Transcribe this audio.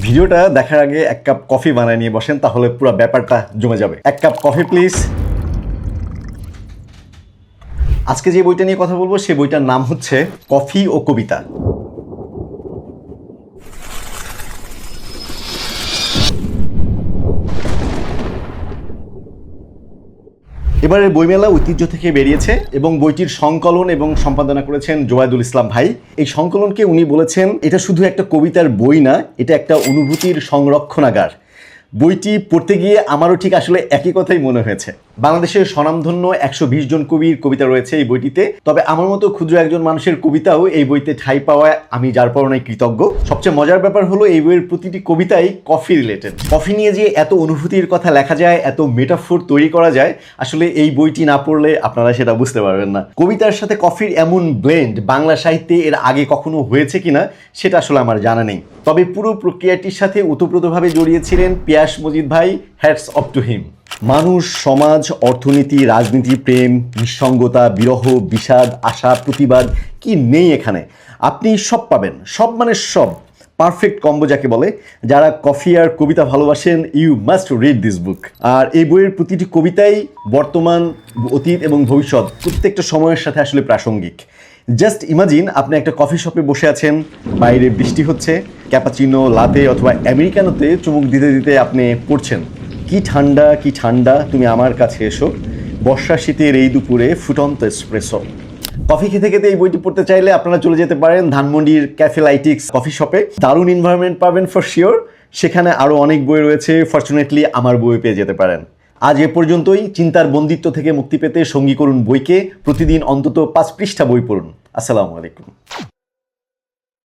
ভিডিওটা দেখার আগে এক কাপ কফি বানায় নিয়ে বসেন, তাহলে পুরো ব্যাপারটা জমে যাবে। এক কাপ কফি প্লিজ। আজকে যে বইটা নিয়ে কথা বলবো সেই বইটার নাম হচ্ছে কফি ও কবিতা। এবারের বইমেলা ঐতিহ্য থেকে বেরিয়েছে এবং বইটির সংকলন এবং সম্পাদনা করেছেন জোবায়দুল ইসলাম ভাই। এই সংকলনকে উনি বলেছেন এটা শুধু একটা কবিতার বই না, এটা একটা অনুভূতির সংরক্ষণাগার। বইটি পড়তে গিয়ে আমারও ঠিক আসলে একই কথাই মনে হয়েছে। বাংলাদেশের স্বনামধন্য 120 জন কবির কবিতা রয়েছে এই বইটিতে, তবে আমার মতো ক্ষুদ্র একজন মানুষের কবিতাও এই বইতে ঠাঁই পাওয়ায় আমি যার পরনাই কৃতজ্ঞ। সবচেয়ে মজার ব্যাপার হলো এই বইয়ের প্রতিটি কবিতাই কফি রিলেটেড। কফি নিয়ে যে এত অনুভূতির কথা লেখা যায়, এত মেটাফোর তৈরি করা যায়, আসলে এই বইটি না পড়লে আপনারা সেটা বুঝতে পারবেন না। কবিতার সাথে কফির এমন ব্লেন্ড বাংলা সাহিত্যে এর আগে কখনো হয়েছে কিনা সেটা আসলে আমার জানা নেই, তবে পুরো প্রক্রিয়াটির সাথে ওতপ্রোতভাবে জড়িয়েছিলেন পিয়াস মজিদ ভাই। Hats off to him. মানুষ, সমাজ, অর্থনীতি, রাজনীতি, প্রেম, নিঃসঙ্গতা, বিরহ, বিষাদ, আশা, প্রতিবাদ, কি নেই এখানে? আপনি সব পাবেন, সব মানে সব। পারফেক্ট কম্বো যাকে বলে। যারা কফি আর কবিতা ভালোবাসেন, you must read this book. আর এই বইয়ের প্রতিটি কবিতাই বর্তমান, অতীত এবং ভবিষ্যৎ প্রত্যেকটা সময়ের সাথে আসলে প্রাসঙ্গিক। জাস্ট ইমাজিন আপনি একটা কফি শপে বসে আছেন, বাইরে বৃষ্টি হচ্ছে, ক্যাপাচিনো, লাতে অথবা আমেরিকানোতে চুমুক দিতে দিতে আপনি পড়ছেন, কি ঠান্ডা কি ঠান্ডা তুমি আমার কাছে এসো, বর্ষা শীতের এই দুপুরে ফুটন্ত এসপ্রেসো। কফি খেতে খেতে এই বইটি পড়তে চাইলে আপনারা চলে যেতে পারেন ধানমন্ডির ক্যাফে লাইটিক্স কফি শপে। দারুণ এনভায়রনমেন্ট পাবেন ফর শিওর। সেখানে আরও অনেক বই রয়েছে, ফরচুনেটলি আমার বই পেয়ে যেতে পারেন। আজ এ পর্যন্তই। চিন্তার বন্দিত্ব থেকে মুক্তি পেতে সঙ্গী করুন বইকে। প্রতিদিন অন্তত 5 পৃষ্ঠা বই পড়ুন। আসসালামু আলাইকুম।